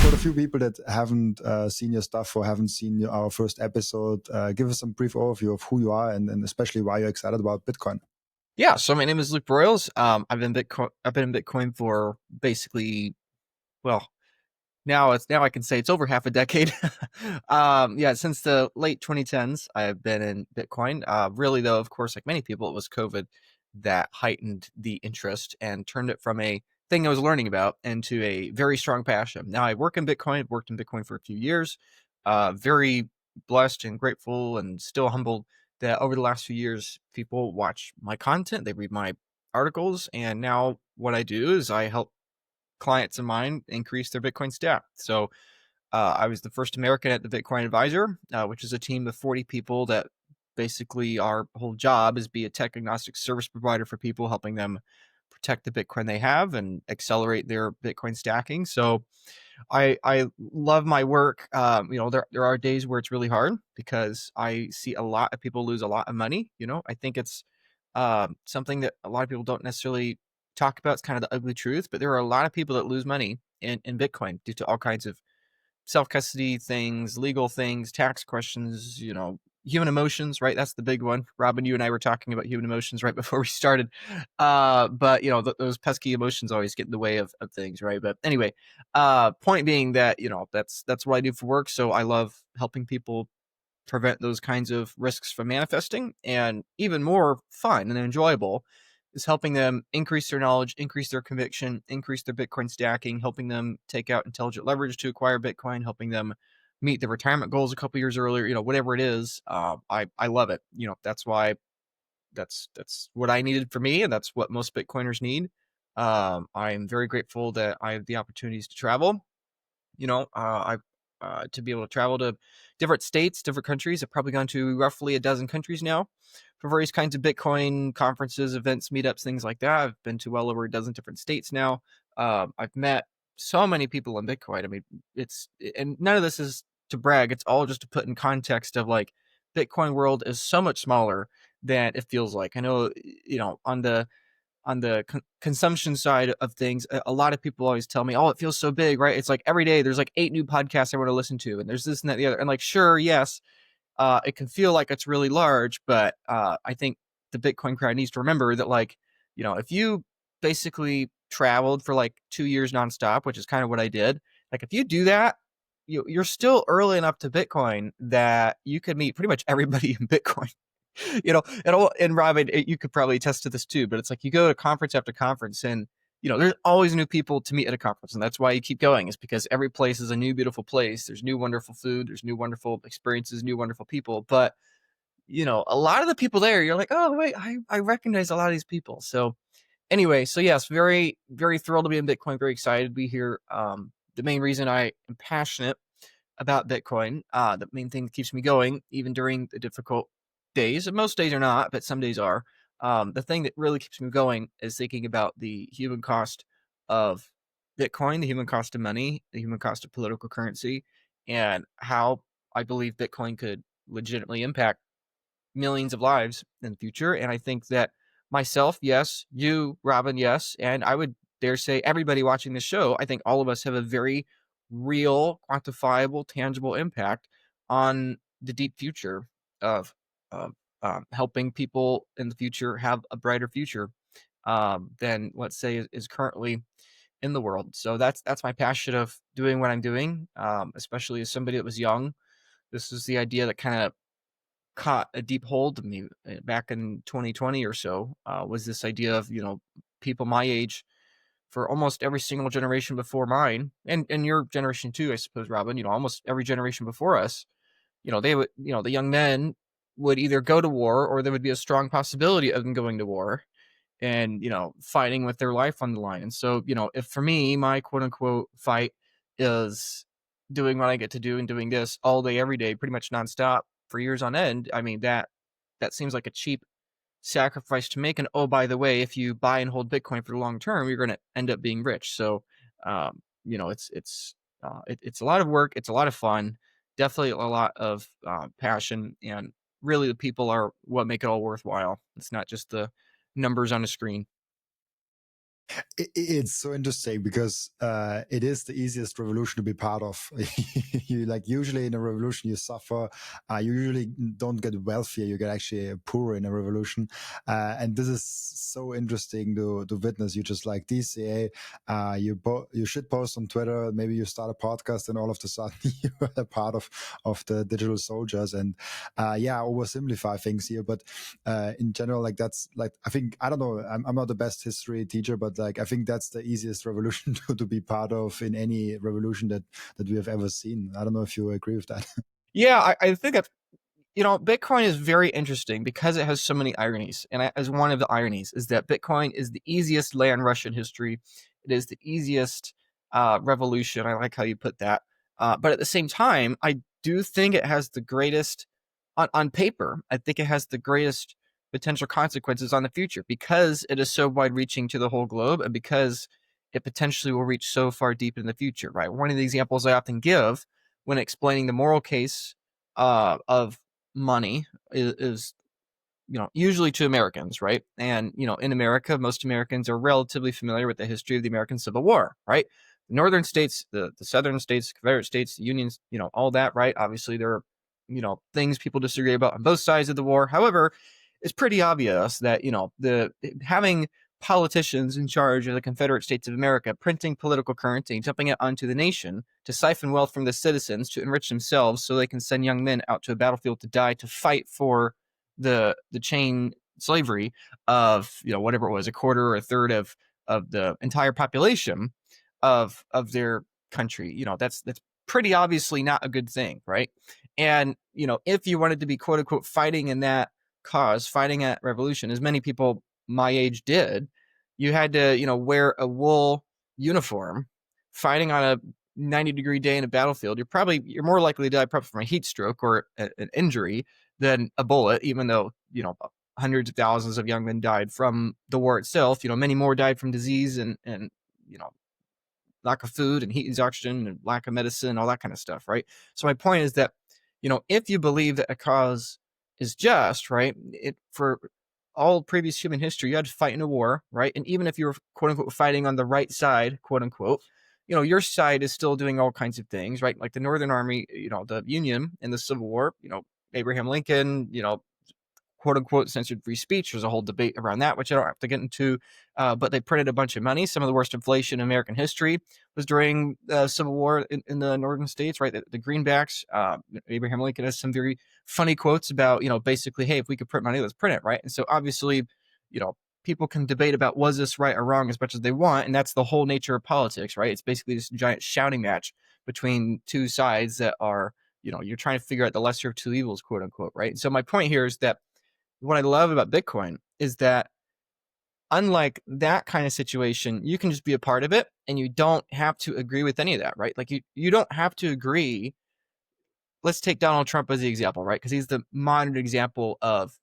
For the few people that haven't seen your stuff or haven't seen our first episode, give us some brief overview of who you are and especially why you're excited about Bitcoin. Yeah, so my name is Luke Broyles. I've been in Bitcoin for basically, well, now I can say it's over half a decade. Yeah, since the late 2010s, I've been in Bitcoin. Really, though, of course, like many people, it was COVID that heightened the interest and turned it from a thing I was learning about into a very strong passion. Now I work in Bitcoin. I've worked in Bitcoin for a few years. Very blessed and grateful, and still humbled that over the last few years, people watch my content, they read my articles, and now what I do is I help clients of mine increase their Bitcoin stack. So I was the first American at the Bitcoin Advisor, which is a team of 40 people that basically our whole job is be a tech agnostic service provider for people, helping them protect the Bitcoin they have and accelerate their Bitcoin stacking. So I love my work. There are days where it's really hard because I see a lot of people lose a lot of money. I think it's something that a lot of people don't necessarily talk about. It's kind of the ugly truth, but there are a lot of people that lose money in Bitcoin due to all kinds of self-custody things, legal things, tax questions, human emotions, right? That's the big one. Robin, you and I were talking about human emotions right before we started. But those pesky emotions always get in the way of things, right? But anyway, point being that, that's what I do for work. So I love helping people prevent those kinds of risks from manifesting. And even more fun and enjoyable is helping them increase their knowledge, increase their conviction, increase their Bitcoin stacking, helping them take out intelligent leverage to acquire Bitcoin, helping them meet their retirement goals a couple years earlier. Whatever it is, I love it. That's why that's what I needed for me, and that's what most Bitcoiners need. I'm very grateful that I have the opportunities to travel. I to be able to travel to different states, different countries. I've probably gone to roughly a dozen countries now for various kinds of Bitcoin conferences, events, meetups, things like that. I've been to well over a dozen different states now. I've met so many people in Bitcoin. I mean, and none of this is to brag. It's all just to put in context of like Bitcoin world is so much smaller than it feels like. I know, on the consumption side of things, a lot of people always tell me, "Oh, it feels so big," right? It's like every day there's like 8 new podcasts I want to listen to, and there's this and that, and the other. And like, sure, yes, it can feel like it's really large, but I think the Bitcoin crowd needs to remember that, like, if you basically traveled for like 2 years nonstop, which is kind of what I did, like if you do that, you're still early enough to Bitcoin that you could meet pretty much everybody in Bitcoin. And Robin, you could probably attest to this too, but it's like you go to conference after conference, and there's always new people to meet at a conference, and that's why you keep going, is because every place is a new beautiful place. There's new wonderful food, there's new wonderful experiences, new wonderful people. But a lot of the people there, you're like, oh wait, I recognize a lot of these people. So anyway, so yes, very, very thrilled to be in Bitcoin, very excited to be here. The main reason I am passionate about Bitcoin, the main thing that keeps me going, even during the difficult days, and most days are not, but some days are. The thing that really keeps me going is thinking about the human cost of Bitcoin, the human cost of money, the human cost of political currency, and how I believe Bitcoin could legitimately impact millions of lives in the future. And I think that myself, yes, you, Robin, yes, and I would dare say everybody watching this show, I think all of us have a very real, quantifiable, tangible impact on the deep future of of helping people in the future have a brighter future than, let's say, is currently in the world. So that's my passion of doing what I'm doing, especially as somebody that was young. This is the idea that kind of caught a deep hold of me back in 2020 or so, was this idea of people my age, for almost every single generation before mine, and your generation too, I suppose, Robin. Almost every generation before us, they would, the young men would either go to war, or there would be a strong possibility of them going to war and fighting with their life on the line. And so if for me, my quote unquote fight is doing what I get to do and doing this all day every day, pretty much nonstop for years on end, I mean, that seems like a cheap sacrifice to make. And oh, by the way, if you buy and hold Bitcoin for the long term, you're going to end up being rich. So it's a lot of work, it's a lot of fun, definitely a lot of passion, and really the people are what make it all worthwhile. It's not just the numbers on a screen. It's so interesting because it is the easiest revolution to be part of. You like usually in a revolution you suffer. You usually don't get wealthier. You get actually poorer in a revolution. And this is so interesting to witness. You just like DCA. You should post on Twitter. Maybe you start a podcast, and all of a sudden you are a part of the digital soldiers. And yeah, I oversimplify things here, but in general, like that's like I think I don't know. I'm not the best history teacher, but like I think that's the easiest revolution to be part of in any revolution that we have ever seen. I don't know if you agree with that. Yeah, I think that, Bitcoin is very interesting because it has so many ironies. And as one of the ironies is that Bitcoin is the easiest land rush in history. It is the easiest revolution. I like how you put that. But at the same time, I do think it has the greatest, on paper, I think it has the greatest potential consequences on the future because it is so wide reaching to the whole globe and because it potentially will reach so far deep in the future, right? One of the examples I often give when explaining the moral case of money is usually to Americans, right? And in America, most Americans are relatively familiar with the history of the American Civil War, right? The northern states, the southern states, Confederate states, the unions, all that, right? Obviously, there are things people disagree about on both sides of the war. However, it's pretty obvious that the having politicians in charge of the Confederate States of America printing political currency and dumping it onto the nation to siphon wealth from the citizens to enrich themselves so they can send young men out to a battlefield to die to fight for the chain slavery of whatever it was, a quarter or a third of the entire population of their country. That's pretty obviously not a good thing, right? And if you wanted to be quote unquote fighting in that cause, fighting at revolution, as many people my age did, you had to wear a wool uniform, fighting on a 90-degree day in a battlefield. You're more likely to die probably from a heat stroke or an injury than a bullet, even though hundreds of thousands of young men died from the war itself. Many more died from disease and lack of food and heat exhaustion and lack of medicine, all that kind of stuff, right? So my point is that if you believe that a cause is just, right, for all previous human history, you had to fight in a war, right? And even if you were quote unquote fighting on the right side, quote unquote, your side is still doing all kinds of things, right? Like the Northern Army, the Union in the Civil War, Abraham Lincoln, quote unquote censored free speech. There's a whole debate around that, which I don't have to get into. But they printed a bunch of money. Some of the worst inflation in American history was during the Civil War in the northern states, right? The greenbacks. Abraham Lincoln has some very funny quotes about, basically, hey, if we could print money, let's print it, right? And so obviously, people can debate about was this right or wrong as much as they want. And that's the whole nature of politics, right? It's basically this giant shouting match between two sides that are, you're trying to figure out the lesser of two evils, quote unquote, right? And so my point here is that what I love about Bitcoin is that unlike that kind of situation, you can just be a part of it and you don't have to agree with any of that, right? Like you don't have to agree. Let's take Donald Trump as the example, right? Because he's the modern example of,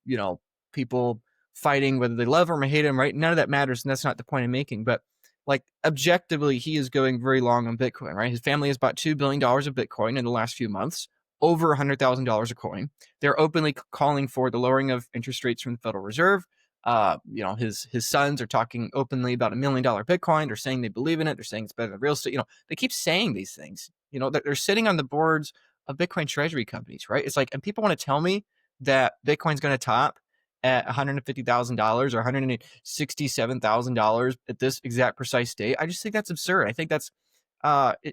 people fighting whether they love him or hate him, right? None of that matters, and that's not the point I'm making. But like objectively, he is going very long on Bitcoin, right? His family has bought $2 billion of Bitcoin in the last few months, over $100,000 a coin. They're openly calling for the lowering of interest rates from the Federal Reserve. His sons are talking openly about $1 million Bitcoin. They're saying they believe in it. They're saying it's better than real estate. They keep saying these things. They're sitting on the boards of Bitcoin treasury companies, right? It's like, and people want to tell me that Bitcoin's going to top at $150,000 or $167,000 at this exact precise date. I just think that's absurd. I think that's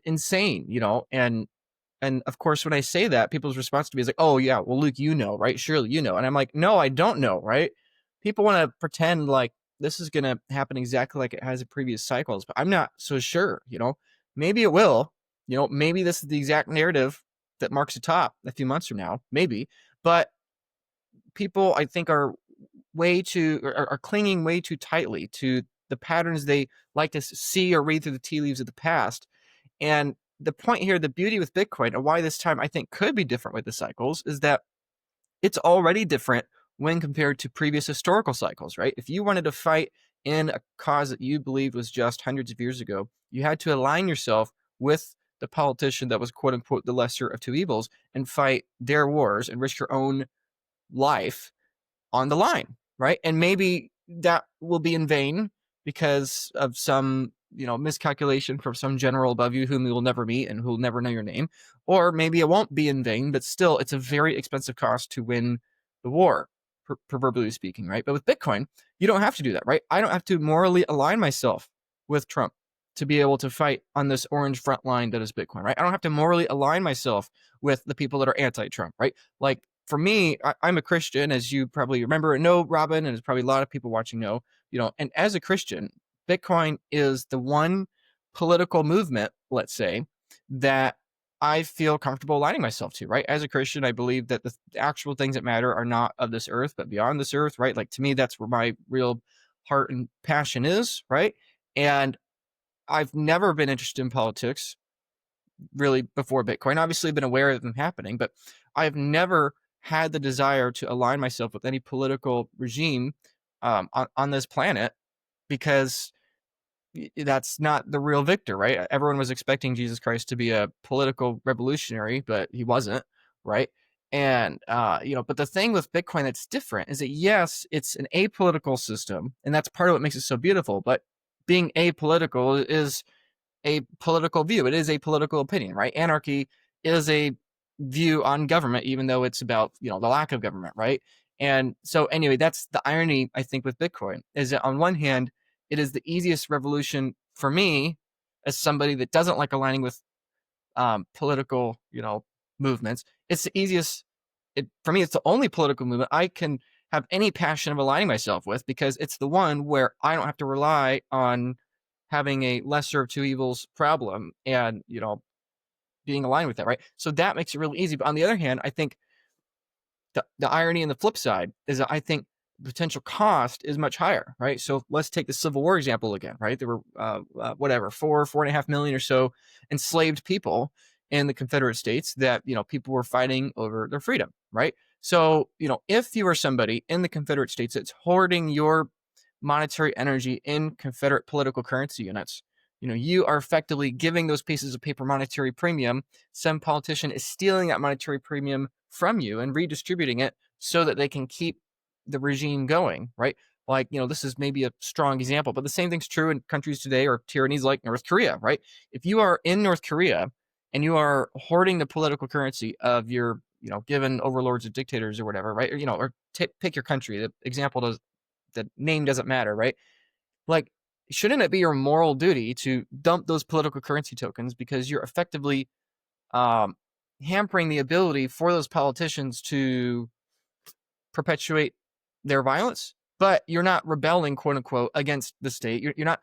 insane, and of course, when I say that, people's response to me is like, oh, yeah, well, Luke, right? Surely you know. And I'm like, no, I don't know, right? People want to pretend like this is going to happen exactly like it has in previous cycles, but I'm not so sure, Maybe it will. Maybe this is the exact narrative that marks a top a few months from now, maybe. But people, I think, are clinging way too tightly to the patterns they like to see or read through the tea leaves of the past. And the point here, the beauty with Bitcoin and why this time I think could be different with the cycles is that it's already different when compared to previous historical cycles, right? If you wanted to fight in a cause that you believed was just hundreds of years ago, you had to align yourself with the politician that was quote unquote the lesser of two evils and fight their wars and risk your own life on the line, right? And maybe that will be in vain because of some, miscalculation from some general above you whom you will never meet and who will never know your name. Or maybe it won't be in vain, but still it's a very expensive cost to win the war, proverbially speaking, right? But with Bitcoin, you don't have to do that, right? I don't have to morally align myself with Trump to be able to fight on this orange front line that is Bitcoin, right? I don't have to morally align myself with the people that are anti-Trump, right? Like for me, I'm a Christian, as you probably remember and know, Robin, and as probably a lot of people watching know, and as a Christian, Bitcoin is the one political movement, let's say, that I feel comfortable aligning myself to, right? As a Christian, I believe that the actual things that matter are not of this earth, but beyond this earth, right? Like to me, that's where my real heart and passion is, right? And I've never been interested in politics really before Bitcoin. Obviously, I've been aware of them happening, but I've never had the desire to align myself with any political regime on this planet, because that's not the real victor, right? Everyone was expecting Jesus Christ to be a political revolutionary, but he wasn't, right? And but the thing with Bitcoin that's different is that yes, it's an apolitical system, and that's part of what makes it so beautiful. But being apolitical is a political view. It is a political opinion, right? Anarchy is a view on government, even though it's about, the lack of government, right? And so anyway, that's the irony, I think, with Bitcoin, is that on one hand, it is the easiest revolution for me as somebody that doesn't like aligning with political, movements. It's the easiest. For me, it's the only political movement I can have any passion of aligning myself with, because it's the one where I don't have to rely on having a lesser of two evils problem and, being aligned with that, right? So that makes it really easy. But on the other hand, I think the irony and the flip side is that I think the potential cost is much higher, right? So let's take the Civil War example again, right? There were whatever 4.5 million or so enslaved people in the Confederate States that people were fighting over their freedom, right? So if you are somebody in the Confederate States that's hoarding your monetary energy in Confederate political currency units, you are effectively giving those pieces of paper monetary premium. Some politician is stealing that monetary premium from you and redistributing it so that they can keep the regime going, right? Like, this is maybe a strong example, but the same thing's true in countries today or tyrannies like North Korea, right? If you are in North Korea and you are hoarding the political currency of your, given overlords or dictators or whatever, right? Or pick your country. The example does, the name doesn't matter, right? Like, shouldn't it be your moral duty to dump those political currency tokens, because you're effectively hampering the ability for those politicians to perpetuate their violence, but you're not rebelling, quote unquote, against the state. You're not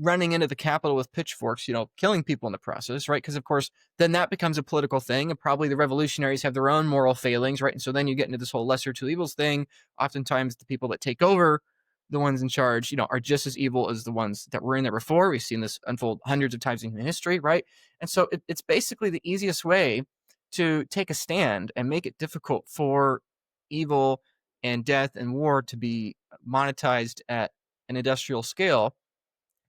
running into the Capitol with pitchforks, killing people in the process, right? Because of course, then that becomes a political thing, and probably the revolutionaries have their own moral failings, right? And so then you get into this whole lesser two evils thing. Oftentimes, the people that take over, the ones in charge, are just as evil as the ones that were in there before. We've seen this unfold hundreds of times in human history, right? And so it's basically the easiest way to take a stand and make it difficult for evil and death and war to be monetized at an industrial scale.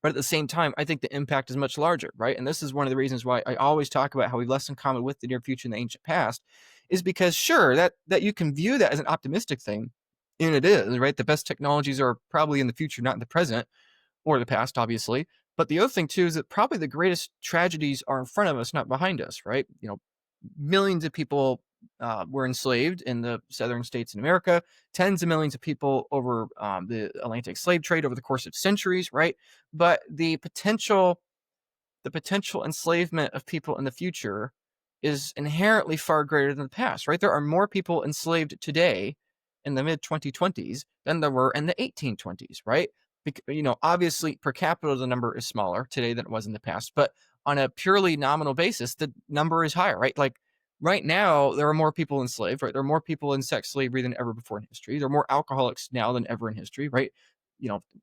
But at the same time, I think the impact is much larger, right? And this is one of the reasons why I always talk about how we have less in common with the near future and the ancient past, is because sure, that you can view that as an optimistic thing, and it is, right? The best technologies are probably in the future, not in the present or the past, obviously. But the other thing too is that probably the greatest tragedies are in front of us, not behind us, right? Millions of people were enslaved in the southern states in America, tens of millions of people over the Atlantic slave trade over the course of centuries, right? But the potential enslavement of people in the future is inherently far greater than the past, right? There are more people enslaved today in the mid 2020s than there were in the 1820s, right? Obviously per capita, the number is smaller today than it was in the past, but on a purely nominal basis, the number is higher, right? Like right now, there are more people enslaved, right? There are more people in sex slavery than ever before in history. There are more alcoholics now than ever in history, right?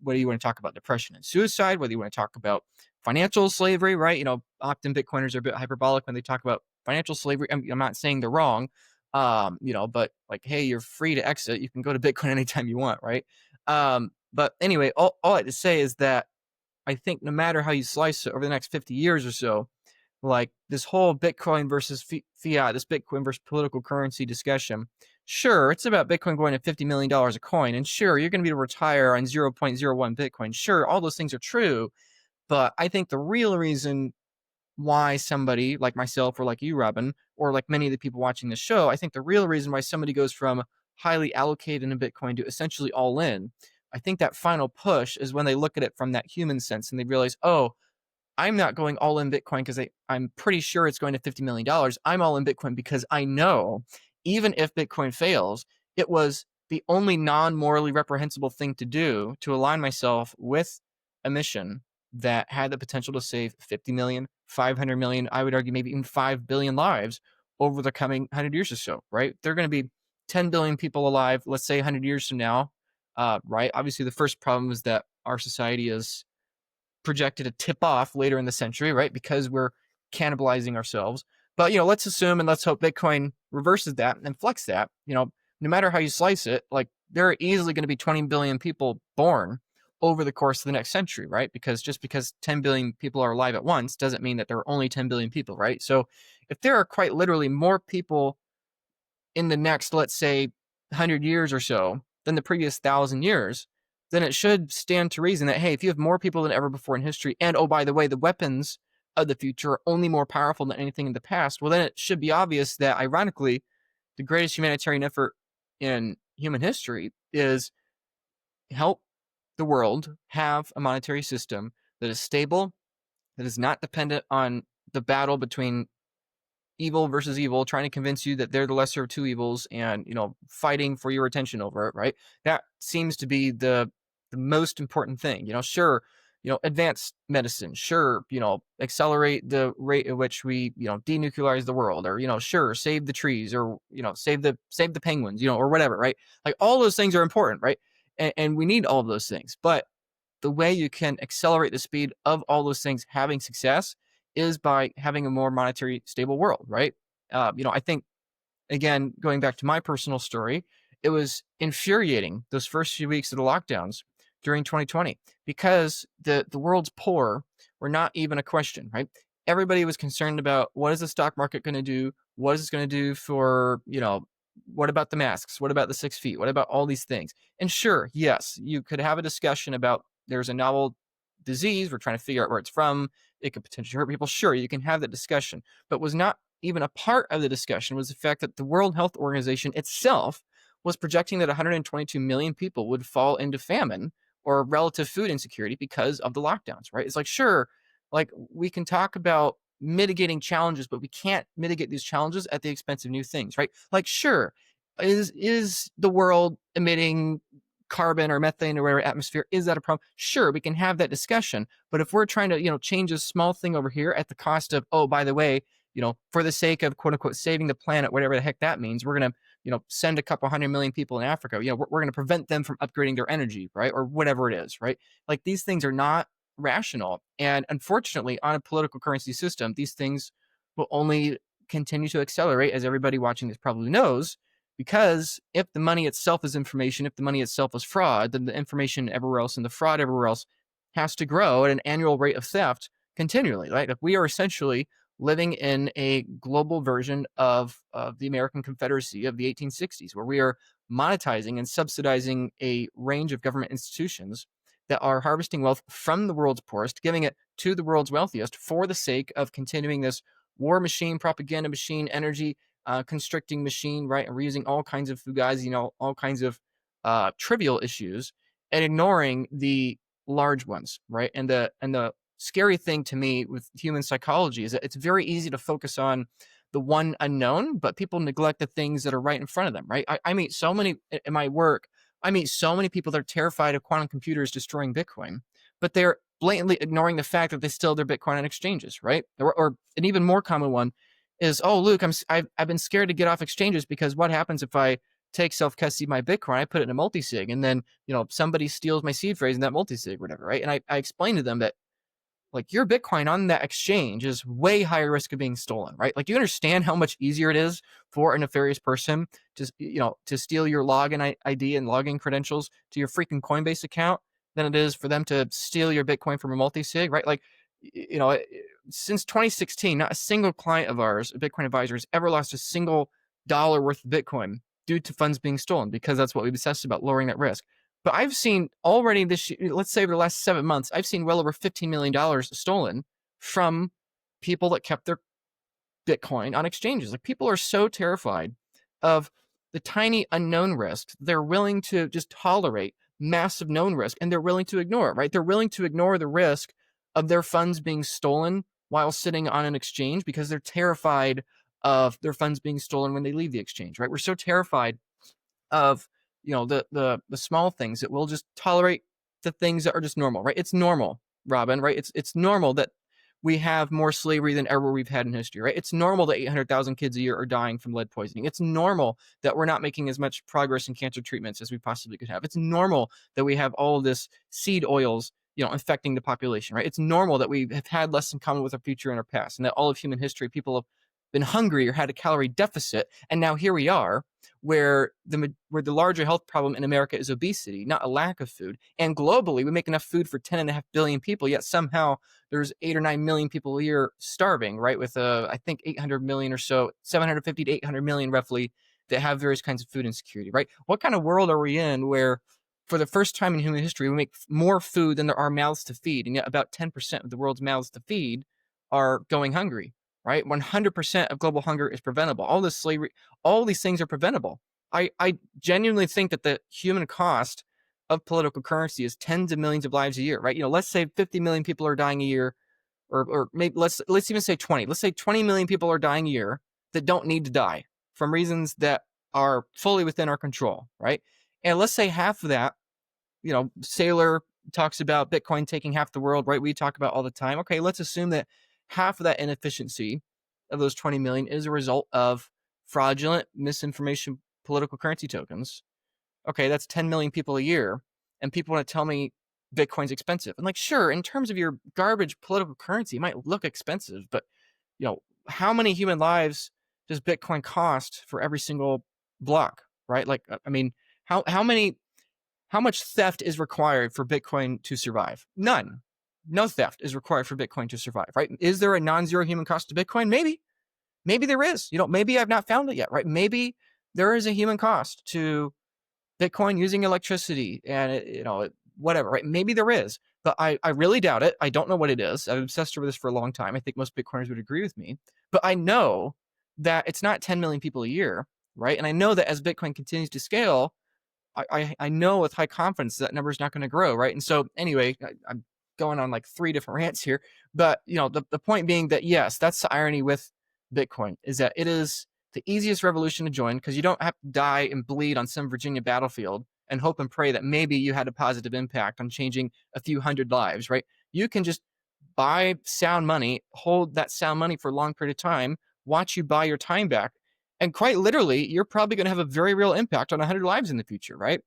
Whether you want to talk about depression and suicide, whether you want to talk about financial slavery, right? Often Bitcoiners are a bit hyperbolic when they talk about financial slavery. I'm not saying they're wrong, but like, hey, you're free to exit. You can go to Bitcoin anytime you want, right? But anyway, all I have to say is that I think no matter how you slice it over the next 50 years or so, like this whole Bitcoin versus fiat, this Bitcoin versus political currency discussion. Sure, it's about Bitcoin going to $50 million a coin. And sure, you're going to be able to retire on 0.01 Bitcoin. Sure, all those things are true. But I think the real reason why somebody like myself or like you, Robin, or like many of the people watching this show, I think the real reason why somebody goes from highly allocated in Bitcoin to essentially all in, I think that final push is when they look at it from that human sense and they realize, oh, I'm not going all in Bitcoin because I'm pretty sure it's going to $50 million. I'm all in Bitcoin because I know even if Bitcoin fails, it was the only non morally reprehensible thing to do to align myself with a mission that had the potential to save 50 million, 500 million, I would argue maybe even 5 billion lives over the coming 100 years or so, right? There are going to be 10 billion people alive, let's say 100 years from now, right? Obviously, the first problem is that our society is projected to tip off later in the century, right? Because we're cannibalizing ourselves. But, let's assume and let's hope Bitcoin reverses that and flex that. No matter how you slice it, like there are easily going to be 20 billion people born over the course of the next century, right? Because just because 10 billion people are alive at once doesn't mean that there are only 10 billion people, right? So if there are quite literally more people in the next, let's say, 100 years or so than the previous 1,000 years, then it should stand to reason that, hey, if you have more people than ever before in history, and oh, by the way, the weapons of the future are only more powerful than anything in the past, well, then it should be obvious that, ironically, the greatest humanitarian effort in human history is help the world have a monetary system that is stable, that is not dependent on the battle between evil versus evil, trying to convince you that they're the lesser of two evils and, fighting for your attention over it, right? That seems to be the most important thing. Sure, advance medicine, sure, accelerate the rate at which we, denuclearize the world, or, sure, save the trees, or, save the penguins, or whatever, right? Like all those things are important, right? And we need all of those things. But the way you can accelerate the speed of all those things having success is by having a more monetary stable world, right? I think, again, going back to my personal story, it was infuriating those first few weeks of the lockdowns during 2020 because the world's poor were not even a question, right? Everybody was concerned about what is the stock market going to do? What is it going to do for, what about the masks? What about the 6 feet? What about all these things? And sure, yes, you could have a discussion about there's a novel disease. We're trying to figure out where it's from. It could potentially hurt people. Sure, you can have that discussion, but was not even a part of the discussion was the fact that the World Health Organization itself was projecting that 122 million people would fall into famine or relative food insecurity because of the lockdowns, right? It's like, sure, like we can talk about mitigating challenges, but we can't mitigate these challenges at the expense of new things, right? Like, sure, is the world emitting carbon or methane or whatever atmosphere? Is that a problem? Sure, we can have that discussion. But if we're trying to, change a small thing over here at the cost of, oh, by the way, for the sake of quote unquote saving the planet, whatever the heck that means, we're going to, send a couple 100 million people in Africa. We're going to prevent them from upgrading their energy, right? Or whatever it is, right? Like these things are not rational. And unfortunately, on a political currency system, these things will only continue to accelerate, as everybody watching this probably knows, because if the money itself is information, if the money itself is fraud, then the information everywhere else and the fraud everywhere else has to grow at an annual rate of theft continually, right? If we are essentially living in a global version of the American Confederacy of the 1860s, where we are monetizing and subsidizing a range of government institutions that are harvesting wealth from the world's poorest, giving it to the world's wealthiest for the sake of continuing this war machine, propaganda machine, energy constricting machine, right? And we're using all kinds of fugazi, all kinds of trivial issues and ignoring the large ones, right? And the scary thing to me with human psychology is that it's very easy to focus on the one unknown, but people neglect the things that are right in front of them, right? I meet so many in my work. I meet so many people that are terrified of quantum computers destroying Bitcoin, but they're blatantly ignoring the fact that they still have their Bitcoin on exchanges, right? Or an even more common one is, oh, Luke, I've been scared to get off exchanges because what happens if I take self-custody of my Bitcoin, I put it in a multi-sig, and then, somebody steals my seed phrase in that multi-sig, whatever, right? And I explained to them that, like, your Bitcoin on that exchange is way higher risk of being stolen, right? Like, do you understand how much easier it is for a nefarious person to steal your login ID and login credentials to your freaking Coinbase account than it is for them to steal your Bitcoin from a multi-sig, right? Like, since 2016, not a single client of ours, a Bitcoin advisor, has ever lost a single dollar worth of Bitcoin due to funds being stolen, because that's what we've obsessed about, lowering that risk. But I've seen already this year, let's say over the last 7 months, I've seen well over $15 million stolen from people that kept their Bitcoin on exchanges. Like, people are so terrified of the tiny unknown risks, they're willing to just tolerate massive known risk, and they're willing to ignore it, right? They're willing to ignore the risk of their funds being stolen while sitting on an exchange because they're terrified of their funds being stolen when they leave the exchange, right? We're so terrified of the small things that we'll just tolerate the things that are just normal, right? It's normal, Robin, right? It's normal that we have more slavery than ever we've had in history, right? It's normal that 800,000 kids a year are dying from lead poisoning. It's normal that we're not making as much progress in cancer treatments as we possibly could have. It's normal that we have all of this seed oils, infecting the population, right? It's normal that we have had less in common with our future and our past, and that all of human history, people have been hungry or had a calorie deficit. And now here we are, where the larger health problem in America is obesity, not a lack of food. And globally, we make enough food for 10.5 billion people, yet somehow there's 8 or 9 million people a year starving, right? With I think 800 million or so, 750 to 800 million roughly, that have various kinds of food insecurity, right? What kind of world are we in where, for the first time in human history, we make more food than there are mouths to feed, and yet about 10% of the world's mouths to feed are going hungry, right? 100% of global hunger is preventable. All this slavery, all these things are preventable. I genuinely think that the human cost of political currency is tens of millions of lives a year, right? Let's say 50 million people are dying a year, or maybe let's even say 20. Let's say 20 million people are dying a year that don't need to die from reasons that are fully within our control, right? And let's say half of that, Seyr talks about Bitcoin taking half the world, right? We talk about all the time. Okay, let's assume that half of that inefficiency of those 20 million is a result of fraudulent misinformation political currency tokens. Okay, that's 10 million people a year, and people want to tell me Bitcoin's expensive. And sure, in terms of your garbage political currency, it might look expensive, but how many human lives does Bitcoin cost for every single block, right? How much theft is required for Bitcoin to survive? None. No theft is required for Bitcoin to survive, right? Is there a non-zero human cost to Bitcoin? Maybe there is. Maybe I've not found it yet, right? Maybe there is a human cost to Bitcoin using electricity and, whatever, right? Maybe there is, but I really doubt it. I don't know what it is. I've obsessed over this for a long time. I think most Bitcoiners would agree with me, but I know that it's not 10 million people a year, right? And I know that as Bitcoin continues to scale, I know with high confidence that number is not going to grow, right? And so anyway, I'm going on 3 different rants here, but the point being that yes, that's the irony with Bitcoin, is that it is the easiest revolution to join because you don't have to die and bleed on some Virginia battlefield and hope and pray that maybe you had a positive impact on changing a few hundred lives, right? You can just buy sound money, hold that sound money for a long period of time, watch you buy your time back. And quite literally, you're probably going to have a very real impact on 100 lives in the future, right?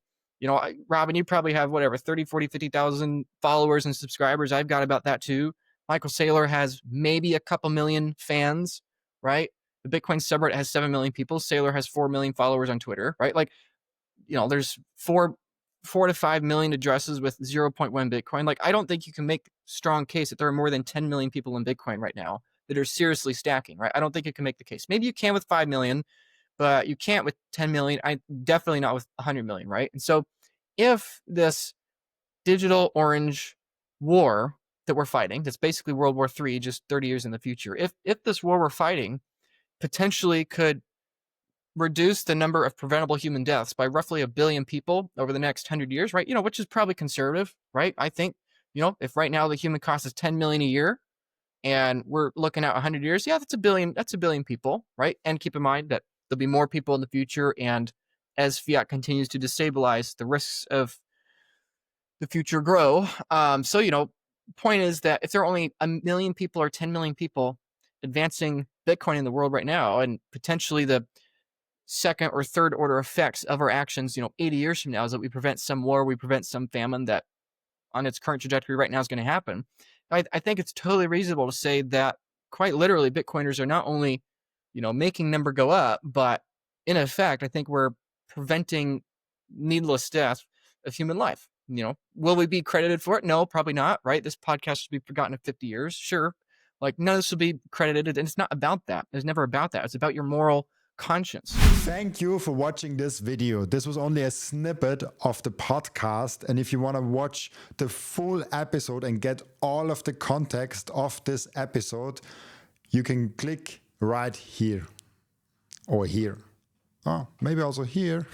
Robin, you probably have 30, 40, 50,000 followers and subscribers. I've got about that too. Michael Seyr has maybe a couple million fans, right? The Bitcoin subreddit has 7 million people. Seyr has 4 million followers on Twitter, right? There's 4 to 5 million addresses with 0.1 Bitcoin. I don't think you can make a strong case that there are more than 10 million people in Bitcoin right now that are seriously stacking, right? I don't think you can make the case. Maybe you can with 5 million, but you can't with 10 million. Definitely not with 100 million, right? And so if this digital orange war that we're fighting, that's basically World War III, just 30 years in the future, if this war we're fighting potentially could reduce the number of preventable human deaths by roughly 1 billion people over the next 100 years, right? Which is probably conservative, right? I think, if right now the human cost is 10 million a year, and we're looking at 100 years, yeah, that's a billion people, right? And keep in mind that there'll be more people in the future, and as fiat continues to destabilize, the risks of the future grow. Point is that if there are only 1 million people or 10 million people advancing Bitcoin in the world right now, and potentially the second or third order effects of our actions, 80 years from now, is that we prevent some war, we prevent some famine that on its current trajectory right now is going to happen. I think it's totally reasonable to say that quite literally Bitcoiners are not only, making number go up, but in effect, I think we're preventing needless death of human life. Will we be credited for it? No, probably not, right? This podcast will be forgotten in 50 years. Sure. Like, none of this will be credited. And it's not about that. It's never about that. It's about your moral conscience. Thank you for watching this video. This was only a snippet of the podcast. And if you want to watch the full episode and get all of the context of this episode, you can click right here or here. Oh, maybe also here.